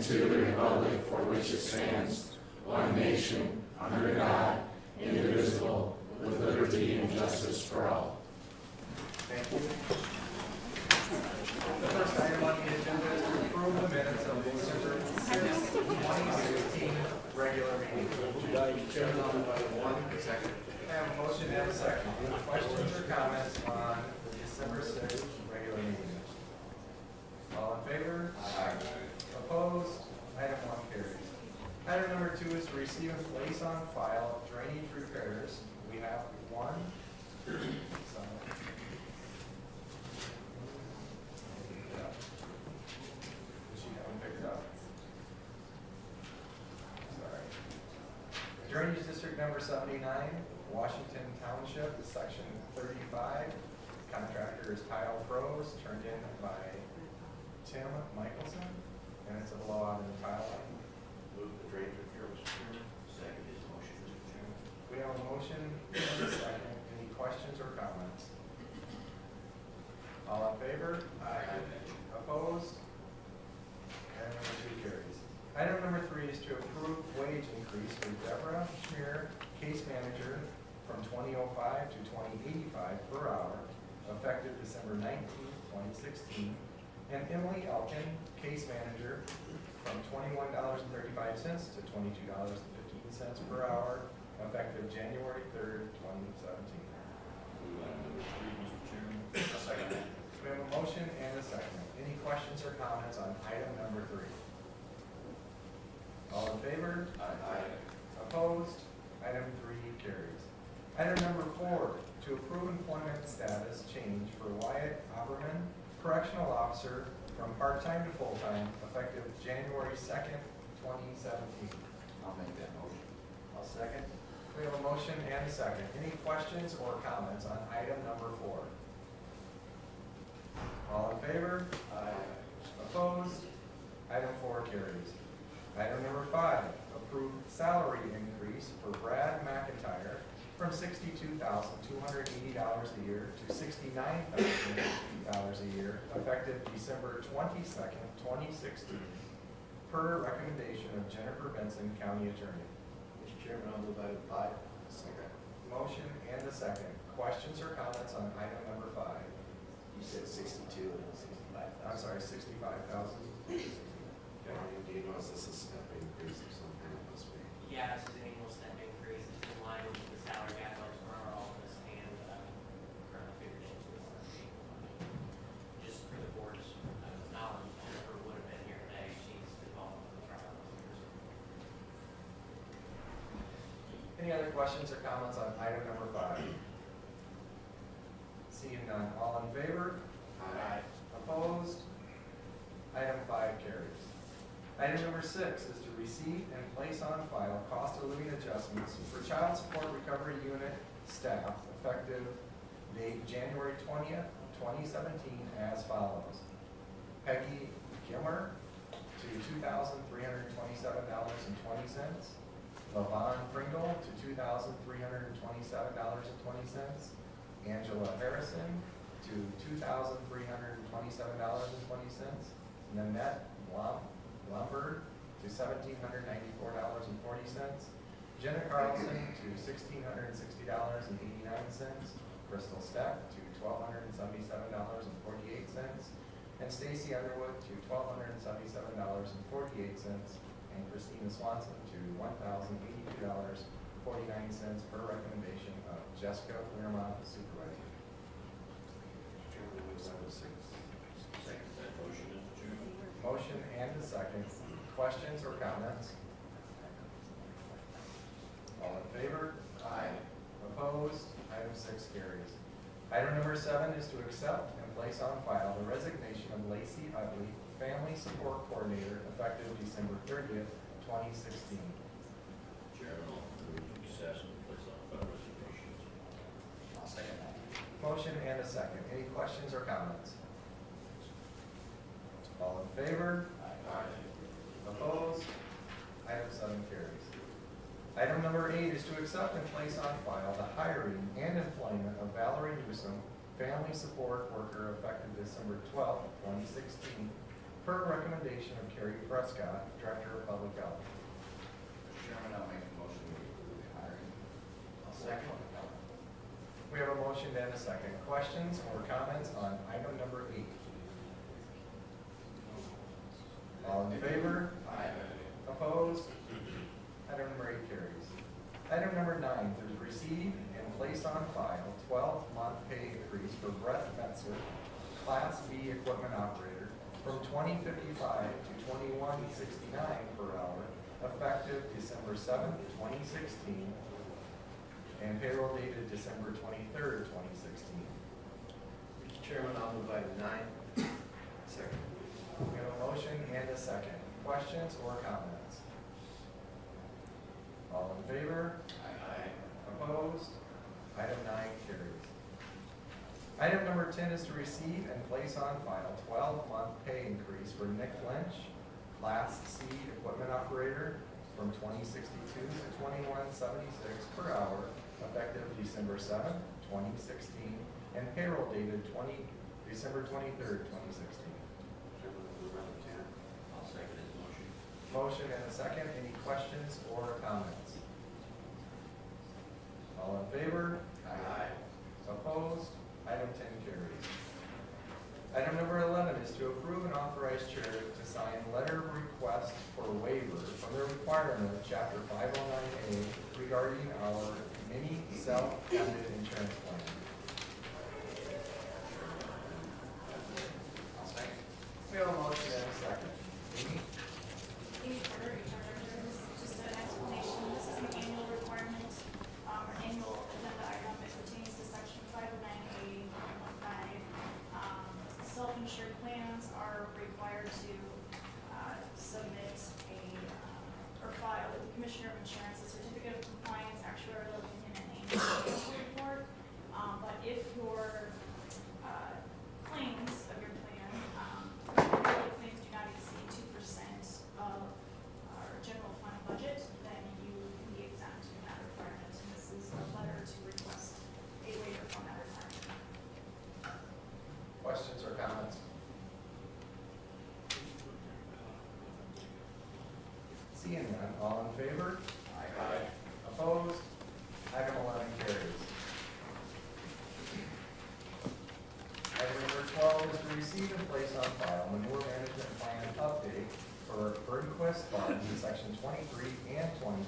to the republic for which it stands, one nation, under God, indivisible, with liberty and justice for all. Thank you. The first item on the agenda is to approve the minutes of the December 6th, 2016 regular meeting. Chairman, I'll invite one second. I have a motion and a second. Any questions or comments on the December 6th regular meeting? All in favor? Aye. Opposed? Item 1 carries. Item number 2 is to receive and place on file drainage repairs. We have one. Drainage District number 79, Washington Township, section 35. Contractor is Tile Pros, turned in by Tim Michelson, and it's a blowout in the tile line. Move the drainage repair, Mr. Chairman. Second his motion, Mr. Chairman. We have a motion and a second. Any questions or comments? All in favor? Aye. Opposed? Item number 2 carries. Item number 3 is to approve wage increase for Deborah Schmier, case manager, from $20.05 to $20.85 per hour, effective December 19th, 2016, and Emily Elkin, case manager, from $21.35 to $22.15 per hour, effective January 3rd, 2017. Move item number 3, Mr. Chairman. I'll second that. We have a motion and a second. Any questions or comments on item number 3? All in favor? Aye. Opposed? Item 3 carries. Item number 4, to approve employment status change for Wyatt Opperman, correctional officer, from part-time to full-time, effective January 2nd, 2017. I'll make that motion. I'll second. We have a motion and a second. Any questions or comments on item number 4? All in favor? Aye. Opposed? Item 4 carries. Item number 5, approve salary increase for Brad McIntyre from $62,280 a year to $69,000 a year, effective December 22nd, 2016, per recommendation of Jennifer Benson, County Attorney. Mr. Chairman, I'll move item 5. Second. Motion and a second. Questions or comments on item number 5? You said 62 and 65,000. I'm sorry, 65,000. Do you know if this is a step increase or some kind of must be? Yeah, this is an annual step increase. It's in line with the salary guidelines for our office and current figures. Just for the board's knowledge, Jennifer would have been here today. She's involved in the trial. Any other questions or comments on item number 5? Seeing none, all in favor? Aye. Opposed? Item 5 carries. Item number 6 is to receive and place on file cost of living adjustments for child support recovery unit staff effective date January 20th, 2017 as follows. Peggy Gimmer to $2,327.20. LaVon Pringle to $2,327.20. Angela Harrison to $2,327.20. Nanette Lombard to $1,794.40. Jenna Carlson to $1,660.89. Crystal Stepp to $1,277.48. And Stacy Underwood to $1,277.48. And Christina Swanson to $1,082.49 per recommendation of Jessica Learmont, Supervisor. Mr. Chairman, move item 6. Second that motion, Mr. Chairman. Motion and a second. Questions or comments? All in favor? Aye. Opposed? Item 6 carries. Item number 7 is to accept and place on file the resignation of Lacey Utley, Family Support Coordinator, effective December 30th, 2016. Chairman, I'll move to accept and place on file resignations. I'll second that. Motion and a second. Any questions or comments? All in favor? Aye. Opposed? Item 7 carries. Item number 8 is to accept and place on file the hiring and employment of Valerie Newsom, Family Support Worker, effective December 12th, 2016, per recommendation of Carrie Prescott, Director of Public Health. Mr. Chairman, I'll make a motion to approve the hiring. I'll second. We have a motion and a second. Questions or comments on item number 8? All in favor? Aye. Opposed? Item number 8 carries. Item number 9, to receive and place on file 12-month pay increase for Brett Webster, Class B equipment operator, from $20.55 to $21.69 per hour, effective December 7th, 2016, and payroll dated December 23rd, 2016. Mr. Chairman, I'll move item 9. Second. We have a motion and a second. Questions or comments? All in favor? Aye. Opposed? Item 9 carries. Item number 10 is to receive and place on file 12-month pay increase for Nick Lynch, Class C equipment operator, from $20.62 to $21.76 per hour, effective December 7th, 2016, and payroll dated December 23rd, 2016. I'll second his motion. Motion and a second. Any questions or comments? All in favor? Aye. Opposed? Item 10 carries. Item number 11 is to approve and authorize chair to sign letter of request for waiver from the requirement of Chapter 509A regarding our mini self-funded insurance plan. I'll second. We have a motion and a second. Amy? Amy Porter, HR Director. This is just an explanation. This is an annual requirement, or annual agenda item. It pertains to section 509A, 115. Self-insured plans are required to submit or file with the Commissioner of Insurance a certificate of compliance, actuarial opinion, and annual financial report. But if your claims of your plan, your claims do not exceed 2% of our general fund budget, then you can be exempt from that requirement. And this is a letter to request a waiver from that requirement. Questions or comments? Seeing none, all in favor? Aye. Opposed? Item 11 carries. Item number 12 is to receive and place on file manure management plan update for Burnquist Farm in section 23 and 24,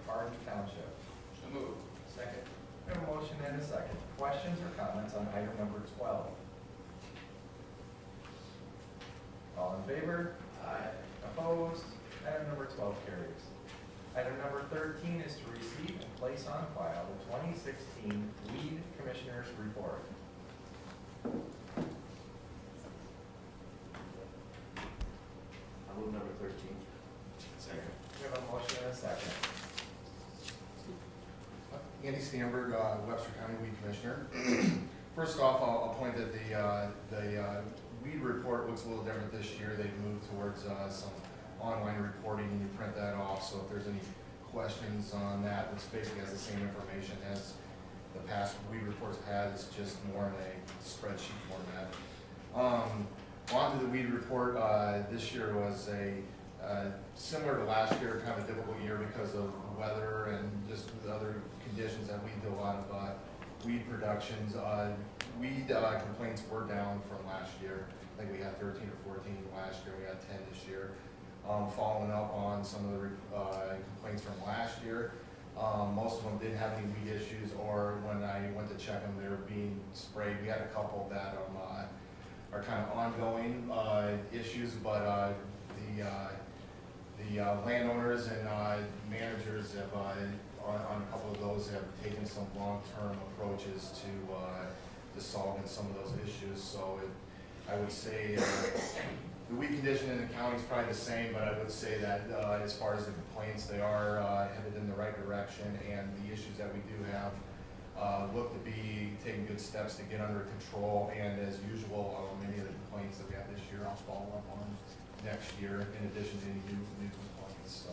Hardin Township. So moved. Second. We have a motion and a second. Questions or comments on item number 12? All in favor? Aye. Opposed? Item number 12 carries. Item number 13 is to receive and place on file the 2016 Weed Commissioners Report. I'll move number 13. Second. We have a motion and a second. Andy Stamberg, Webster County Weed Commissioner. First off, I'll point that the weed report looks a little different this year. They've moved towards some online reporting, and you print that off. So if there's any questions on that, it basically has the same information as the past weed reports had. It's just more in a spreadsheet format. On to the weed report. This year was similar to last year, kind of a difficult year because of weather and just the other conditions that lead to a lot of weed productions. Weed complaints were down from last year. I think we had 13 or 14 last year. We had 10 this year. Following up on some of the complaints from last year, most of them didn't have any weed issues, or when I went to check them, they were being sprayed. We had a couple that are kind of ongoing issues, but the landowners and managers have, on a couple of those, have taken some long-term approaches to solving some of those issues. So I would say the weed condition in the county is probably the same, but I would say that as far as the complaints, they are headed in the right direction, and the issues that we do have look to be taking good steps to get under control. And as usual, many of the complaints that we have this year, I'll follow up on next year, in addition to any new complaints. So,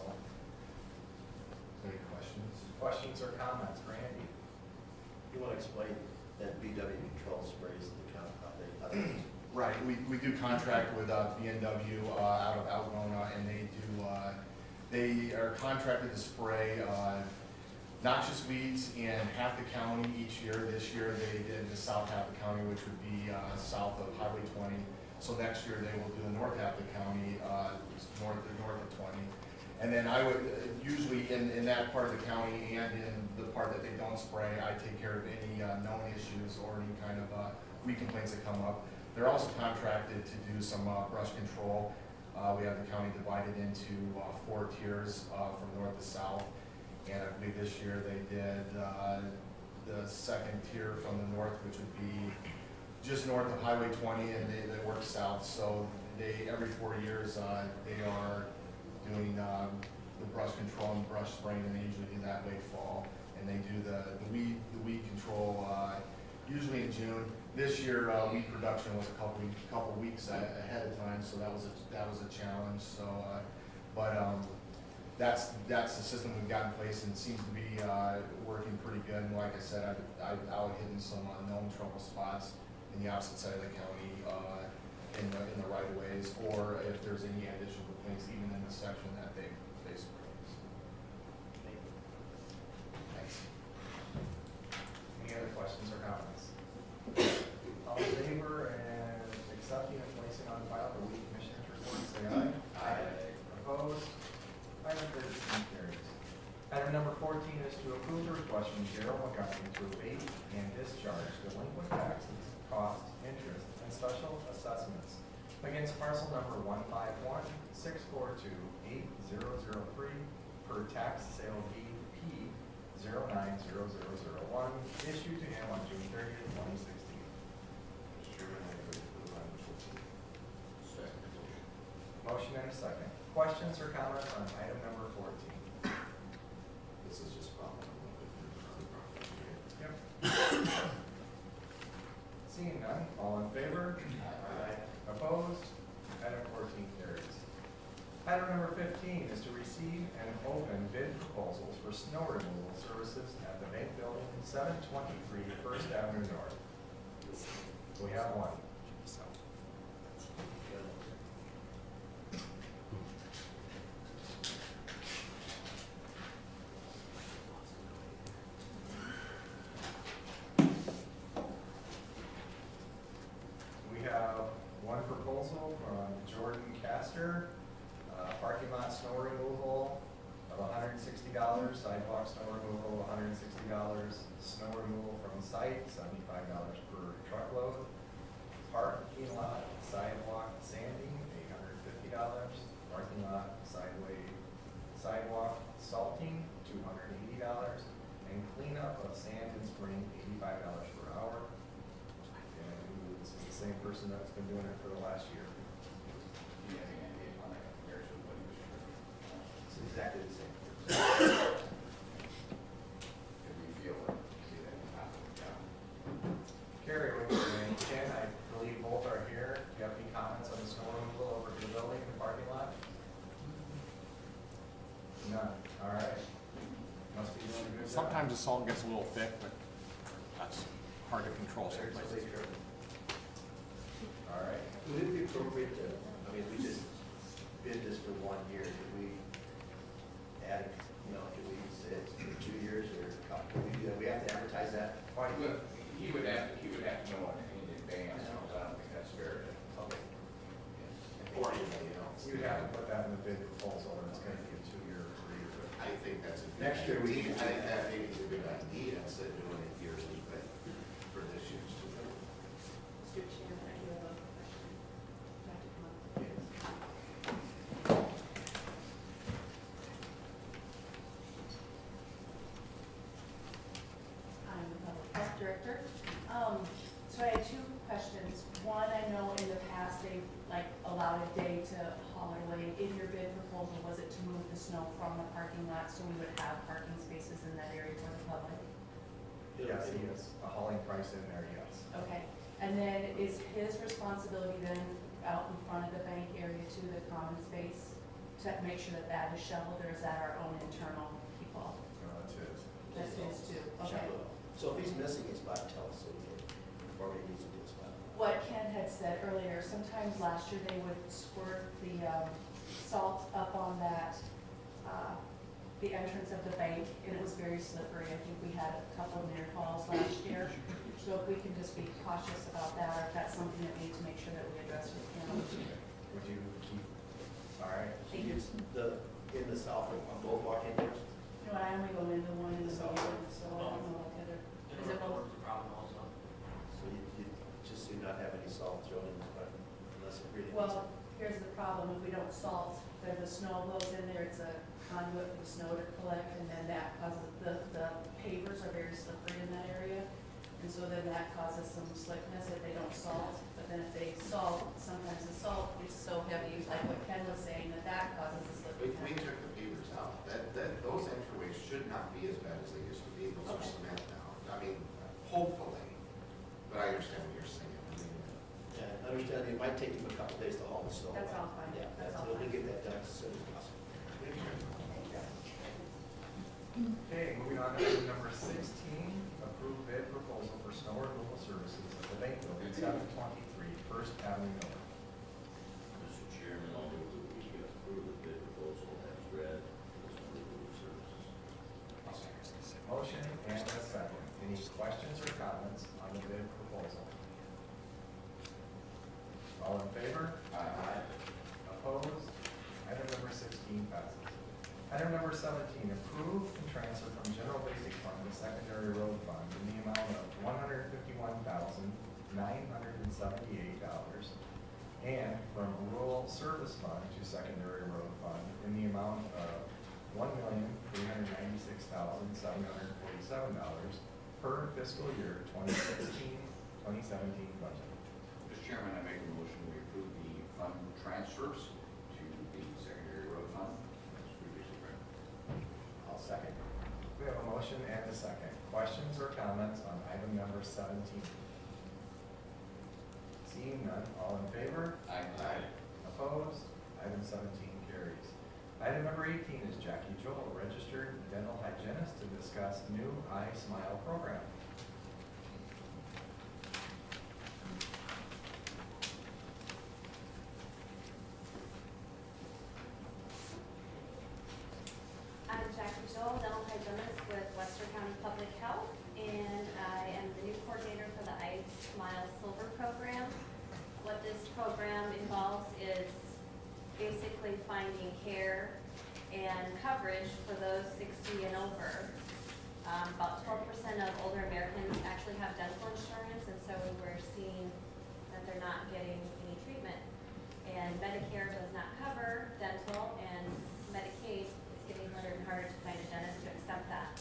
any questions? Questions or comments, Randy? You want to explain that BW control sprays the county? Right, we do contract with B&W out of Algona, and they are contracted to spray noxious weeds in half the county each year. This year they did the south half of the county, which would be south of Highway 20. So next year they will do the north half of the county, north of 20. And then I would, usually in that part of the county and in the part that they don't spray, I take care of any known issues or any kind of weed complaints that come up. They're also contracted to do some brush control. We have the county divided into 4 tiers from north to south. And I believe this year they did the second tier from the north, which would be just north of Highway 20, and they work south. So every 4 years they are doing the brush control and brush spraying, and they usually do that late fall. And they do the weed control usually in June. This year weed production was a couple weeks ahead of time, so that was a challenge. So, that's the system we've got in place, and it seems to be working pretty good. And like I said, I've hidden some known trouble spots in the opposite side of the county in the right of ways, or if there's any additional complaints, even in the section that they spray. Thanks. Any other questions or comments? All in favor and accepting and placing on file the weed commissioner's report, say aye. Aye. Opposed? Item 13 carries. Item number 14 is to approve the request from Gerald Montgomery to abate and discharge delinquent taxes, costs, interest, and special assessments against parcel number 151-642-8003 per tax sale deed P 090001 issued to him on June 30th, 2016. Mr. Chairman, I move to approve item 14. Second motion. Motion and a second. Questions or comments on item number 14? This is just following a little bit from the other property. Yep. Seeing none, all in favor? Aye. Opposed? Item 14 carries. Item number 15 is to receive and open bid proposals for snow removal services at the Bank Building, 723 First Avenue North. We have one. We have one proposal from Jordan Castor, parking lot snow removal of $160, sidewalk snow removal of $160, snow removal from site $75 per truckload, parking lot sidewalk sanding $850, parking lot sidewalk salting $280, and cleanup of sand and spring $85 per hour. And this is the same person that's been doing it for the last year. Do you have any idea how that compares with what he was sure? It's exactly the same. If we feel like, see that top of the job. Carrie, and Ken, I believe both are here. Do you have any comments on the snow removal over to the building, the parking lot? None. All right. Must be doing a good job. Sometimes the salt gets a little thick, but that's hard to control Very someplace. clear. All right. Would it be appropriate to, I mean, we just bid this for 1 year, could we add, could we say it's for 2 years, or could we do that? We have to advertise that? Why? Look, he would have to know in advance, I don't think that's fair to the public. Or anybody else? You would have to put that in the bid proposal, and it's gonna be a 2-year or 3-year. I think that's a. Next year we can- I think that maybe is a good idea, instead of doing it yearly, but for this year's too. Mr. Chairman, I do have a question. Would you like to come up? I'm the Public Health Director. So I had 2 questions. One, I know in the past they allowed a day to haul it away. In your bid proposal, was it to move the snow from the parking lot so we would have parking spaces in that area for the public? Yes, he is. A hauling price in there, yes. Okay. And then is his responsibility then out in front of the bank area to the common space to make sure that that is shoveled, or is that our own internal people? That's his. That's his too. Okay. So if he's missing a spot, tell us so we can, before we use a spot. what Ken had said earlier, sometimes last year they would squirt the salt up on that, the entrance of the bank, and it was very slippery. I think we had a couple of near falls last year. So if we can just be cautious about that, or if that's something that we need to make sure that we address with Ken. Would you keep, all right? Thank you. In the south, on both walk-in doors? You know, I only go into one in the south, so I don't know what the other. And Is it both? work's a problem also. So you just do not have any salt thrown in the front unless it really needs it? Well, here's the problem, if we don't salt, then the snow goes in there, it's a conduit for the snow to collect, and then that causes, the pavers are very slippery in that area, and so then that causes some slickness if they don't salt, but then if they salt, sometimes the salt is so heavy, like what Ken was saying, that causes the We slipperiness. took the pavers out. Those entryways should not be as bad as they used to be. Those are Okay. cement now. I mean, hopefully, but I understand what you're saying. I mean, Yeah, I understand it might take them a couple days to haul the snow. That's all fine. Yeah, That's all we'll fine. get that done as soon as possible. Okay, moving on to item number 16, approve bid proposal for snow removal services at the bank building, 723 First Avenue North. Mr. Chairman, I'll move that we approve the bid proposal as read for the snow removal services. Motion and a second. Any questions or comments on the bid proposal? All in favor? Aye. Opposed? Item number 16 passes. Item number 17, approve and transfer from general basic fund to secondary road fund in the amount of $151,978 and from rural service fund to secondary road fund in the amount of $1,396,747 per fiscal year 2016-2017 budget. Mr. Chairman, I make a motion we approve the fund transfers to the secondary road fund. As previously read. I'll second. We have a motion and a second. Questions or comments on item number 17? Seeing none, all in favor? Aye. Opposed? Item 17 carries. Item number 18 is Jackie Joel, registered dental hygienist, to discuss new I Smile program. I'm Jackie Joel, dental hygienist with Webster County Public Health, and I am the new coordinator for the I Smile Silver program. What this program involves is basically finding care and coverage for those 60 and over. About 12% of older Americans actually have dental insurance, and so we're seeing that they're not getting any treatment. And Medicare does not cover dental, and Medicaid is getting harder and harder to find a dentist to accept that.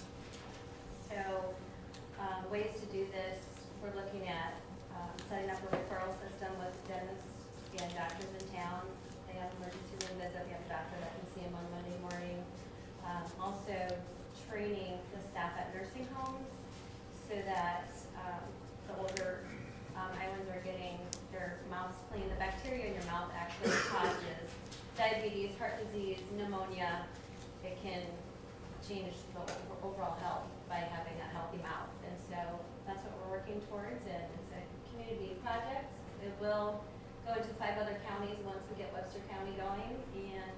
So ways to do this, we're looking at setting up a referral system with dentists and doctors in town. They have emergency room visit. We have a doctor that can see them on Monday morning. Also training the staff at nursing homes so that the older islands are getting their mouths clean. The bacteria in your mouth actually causes diabetes, heart disease, pneumonia. It can change the overall health by having a healthy mouth. And so that's what we're working towards, and it's a community project. It will go into 5 other counties once we get Webster County going, and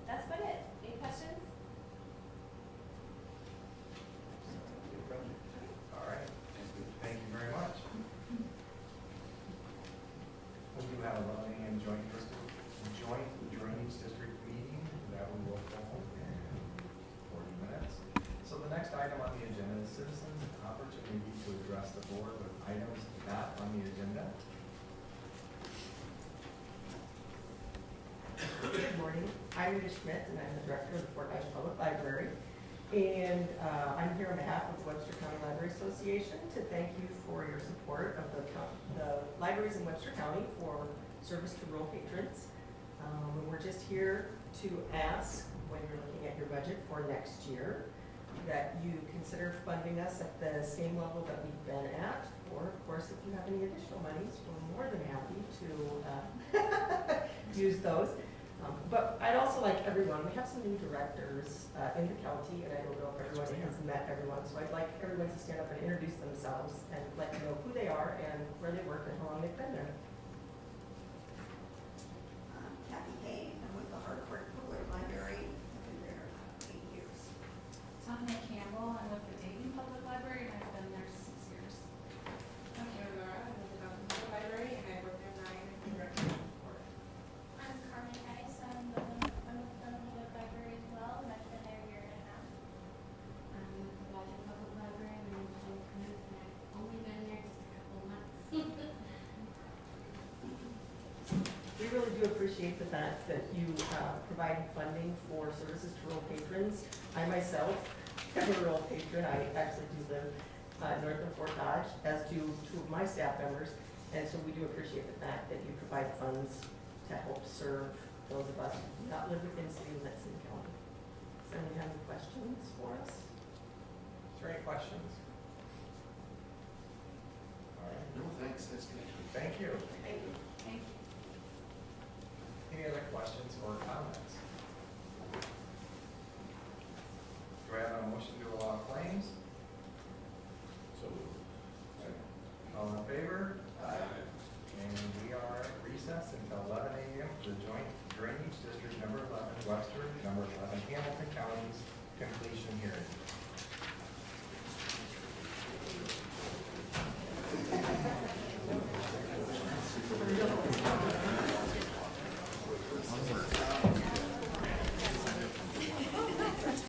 that's about it. Any questions? All right. Thank you very much. We do have a running and joint drainage district meeting that we will hold in 40 minutes. So the next item on the agenda is citizens' opportunity to address the board with items not on the agenda. Good morning. I'm Rita Schmidt, and I'm the director of the Fort Dodge Public Library. And I'm here on behalf of the Webster County Library Association to thank you for your support of the libraries in Webster County for service to rural patrons. We're just here to ask, when you're looking at your budget for next year, that you consider funding us at the same level that we've been at, or of course, if you have any additional monies, we're more than happy to use those. But I'd also like everyone, we have some new directors in the county, and I don't know if everyone has met everyone, so I'd like everyone to stand up and introduce themselves and let you know who they are and where they work and how long they've been there. Kathy Hay, I'm with the Hartford Public Library. I've been there 8 years. Tanya Campbell, I'm with the Dayton Public Library, and I've been there 6 years. I'm Laura, I'm with the Belton Public Library, and I've worked there 9 and been director of support. I'm Carmen Heiss, I'm with the Public Library as well, and I've been there a year and a half. I'm with the Belton Public Library, my name is Jen Knuth, and I've only been there just a couple of months. We really do appreciate the fact that you provide funding for services to rural patrons. I myself am a rural patron. I actually do live north of Fort Dodge, as do 2 of my staff members. And so we do appreciate the fact that you provide funds to help serve those of us who do not live within city limits in the county. Does anyone have any questions for us? Is there any questions? All right, No, thanks, that's good. thank you. Thank you. Thank you. Any other questions or comments? Do I have a motion to allow claims? So moved. All in favor? Aye. And we are recessed until 11 a.m. for the Joint Drainage District Number 11, Webster, Number 11, Hamilton County's completion hearing.